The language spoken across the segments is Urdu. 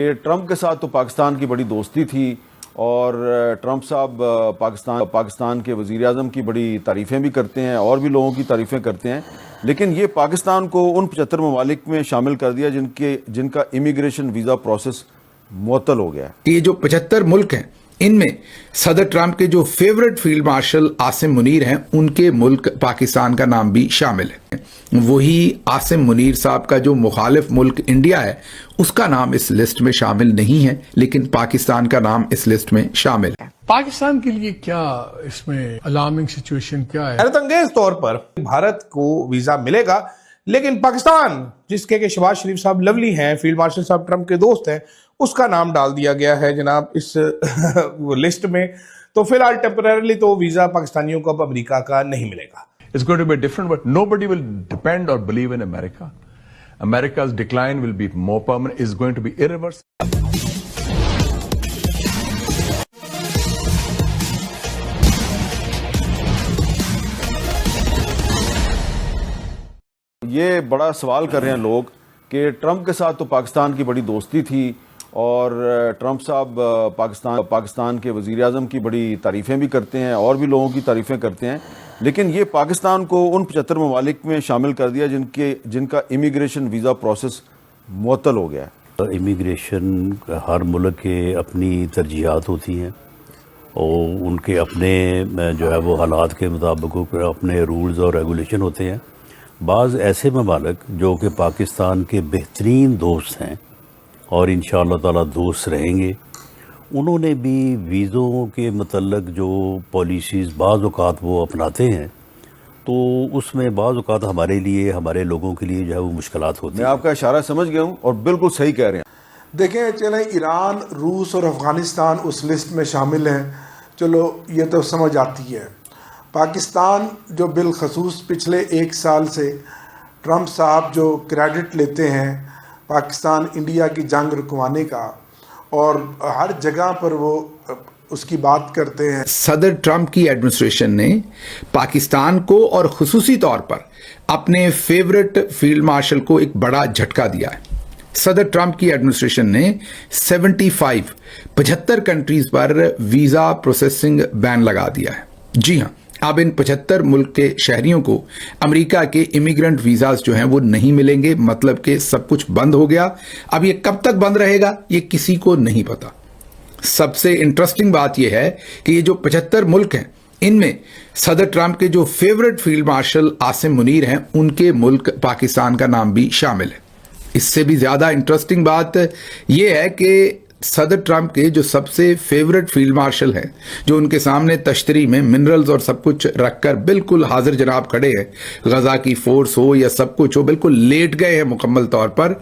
کہ ٹرمپ کے ساتھ تو پاکستان کی بڑی دوستی تھی اور ٹرمپ صاحب پاکستان کے وزیر اعظم کی بڑی تعریفیں بھی کرتے ہیں اور بھی لوگوں کی تعریفیں کرتے ہیں، لیکن یہ پاکستان کو ان 75 ممالک میں شامل کر دیا جن کا امیگریشن ویزا پروسیس معطل ہو گیا ہے۔ یہ جو 75 ملک ہیں ان میں صدر ٹرمپ کے جو favourite field marshal Asim Munir ہیں ان کے ملک پاکستان کا نام بھی شامل ہے۔ وہی عاصم منیر صاحب کا جو مخالف ملک انڈیا ہے اس کا نام اس لسٹ میں شامل نہیں ہے، لیکن پاکستان کا نام اس لسٹ میں شامل ہے۔ پاکستان کے لیے کیا اس میں الارمنگ سچویشن کیا ہے؟ حیرت انگیز طور پر بھارت کو ویزا ملے گا، لیکن پاکستان جس کے شہباز شریف صاحب لولی ہیں، فیلڈ مارشل صاحب ٹرمپ کے دوست ہیں، اس کا نام ڈال دیا گیا ہے جناب اس لسٹ میں۔ تو فی الحال ٹیمپرریلی تو ویزا پاکستانیوں کو اب امریکہ کا نہیں ملے گا۔ It's going to be different, but nobody will depend or believe in America. America's decline will be more permanent, is going to be irreversible. یہ بڑا سوال کر رہے ہیں لوگ کہ ٹرمپ کے ساتھ تو پاکستان کی بڑی دوستی تھی اور ٹرمپ صاحب پاکستان کے وزیر اعظم کی بڑی تعریفیں بھی کرتے ہیں اور بھی لوگوں کی تعریفیں کرتے ہیں، لیکن یہ پاکستان کو ان 75 ممالک میں شامل کر دیا جن کا امیگریشن ویزا پروسیس معطل ہو گیا ہے۔ امیگریشن ہر ملک کے اپنی ترجیحات ہوتی ہیں اور ان کے اپنے جو ہے وہ حالات کے مطابق اپنے رولز اور ریگولیشن ہوتے ہیں۔ بعض ایسے ممالک جو کہ پاکستان کے بہترین دوست ہیں اور انشاءاللہ تعالیٰ دوست رہیں گے، انہوں نے بھی ویزوں کے متعلق جو پالیسیز بعض اوقات وہ اپناتے ہیں تو اس میں بعض اوقات ہمارے لیے، ہمارے لوگوں کے لیے جو ہے وہ مشکلات ہوتی ہیں۔ میں آپ کا اشارہ سمجھ گیا ہوں اور بالکل صحیح کہہ رہے ہیں۔ دیکھیں چلیں ایران، روس اور افغانستان اس لسٹ میں شامل ہیں، چلو یہ تو سمجھ آتی ہے۔ پاکستان جو بالخصوص پچھلے 1 سال سے ٹرمپ صاحب جو کریڈٹ لیتے ہیں پاکستان انڈیا کی جنگ رکوانے کا اور ہر جگہ پر وہ اس کی بات کرتے ہیں۔ صدر ٹرمپ کی ایڈمنسٹریشن نے پاکستان کو اور خصوصی طور پر اپنے فیورٹ فیلڈ مارشل کو ایک بڑا جھٹکا دیا ہے۔ صدر ٹرمپ کی ایڈمنسٹریشن نے 75 کنٹریز پر ویزا پروسیسنگ بین لگا دیا ہے۔ جی ہاں، اب ان 75 ملک کے شہریوں کو امریکہ کے امیگرنٹ ویزاز جو ہیں وہ نہیں ملیں گے، مطلب کہ سب کچھ بند ہو گیا۔ اب یہ کب تک بند رہے گا یہ کسی کو نہیں پتا۔ سب سے انٹرسٹنگ بات یہ ہے کہ یہ جو 75 ملک ہیں ان میں صدر ٹرمپ کے جو favourite field marshal Asim Munir ہیں ان کے ملک پاکستان کا نام بھی شامل ہے۔ اس سے بھی زیادہ انٹرسٹنگ بات یہ ہے کہ صدر ٹرمپ کے جو سب سے فیورٹ فیلڈ مارشل ہیں، جو ان کے سامنے تشتری میں منرلز اور سب کچھ رکھ کر بالکل حاضر جناب کھڑے ہیں، غزہ کی فورس ہو یا سب کچھ ہو، بالکل لیٹ گئے ہیں مکمل طور پر،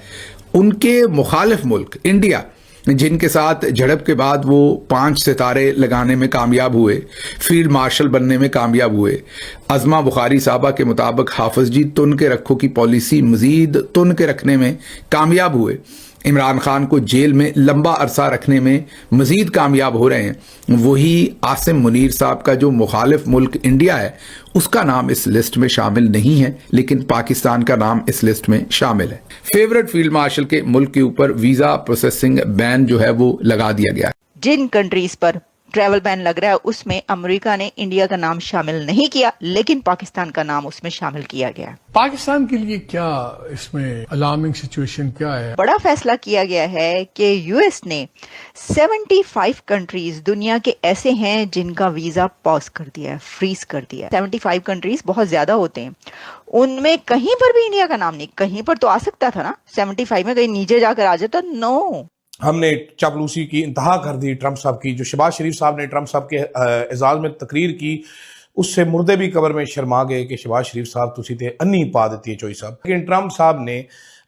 ان کے مخالف ملک انڈیا جن کے ساتھ جھڑپ کے بعد وہ 5 ستارے لگانے میں کامیاب ہوئے، فیلڈ مارشل بننے میں کامیاب ہوئے، عظمہ بخاری صاحبہ کے مطابق حافظ جی تن کے رکھو کی پالیسی مزید تن کے رکھنے میں کامیاب ہوئے، عمران خان کو جیل میں لمبا عرصہ رکھنے میں مزید کامیاب ہو رہے ہیں، وہی عاصم منیر صاحب کا جو مخالف ملک انڈیا ہے اس کا نام اس لسٹ میں شامل نہیں ہے، لیکن پاکستان کا نام اس لسٹ میں شامل ہے۔ فیورٹ فیلڈ مارشل کے ملک کے اوپر ویزا پروسیسنگ بین جو ہے وہ لگا دیا گیا ہے۔ جن کنٹریز پر ٹریول بین لگ رہا ہے اس میں امریکہ نے انڈیا کا نام شامل نہیں کیا، لیکن پاکستان کا نام اس میں شامل کیا گیا۔ پاکستان کے لیے کیا اس میں الارمنگ سچویشن کیا ہے؟ بڑا فیصلہ کیا گیا ہے کہ یو ایس نے 75 کنٹریز دنیا کے ایسے ہیں جن کا ویزا پاز کر دیا ہے، فریز کر دیا ہے۔ 75 کنٹریز بہت زیادہ ہوتے ہیں، ان میں کہیں پر بھی انڈیا کا نام نہیں، کہیں پر تو آ سکتا تھا نا، 75 میں کہیں نیچے جا کر آ جاتا، نو۔ ہم نے چاپلوسی کی انتہا کر دی ٹرمپ صاحب کی، جو شہباز شریف صاحب نے ٹرمپ صاحب کے اعزاز میں تقریر کی، اس سے مردے بھی قبر میں شرما گئے کہ شہباز شریف صاحب تسی تے انی پا دیتی ہے چوئی صاحب۔ لیکن ٹرمپ صاحب نے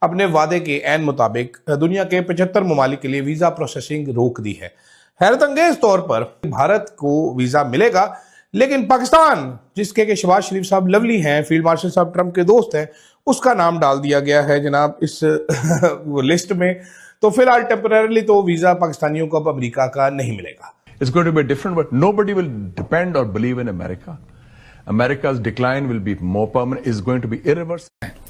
اپنے وعدے کے عین مطابق دنیا کے 75 ممالک کے لیے ویزا پروسیسنگ روک دی ہے۔ حیرت انگیز طور پر بھارت کو ویزا ملے گا، لیکن پاکستان جس کے شہباز شریف صاحب لولی ہیں، فیلڈ مارشل صاحب ٹرمپ کے دوست ہیں، اس کا نام ڈال دیا گیا ہے جناب اس لسٹ میں۔ تو فی الحال ٹیمپرریلی تو ویزا پاکستانیوں کو اب امریکہ کا نہیں ملے گا۔ It's going to be different, but nobody will depend or believe in America. America's decline will be more permanent, is going to be irreversible.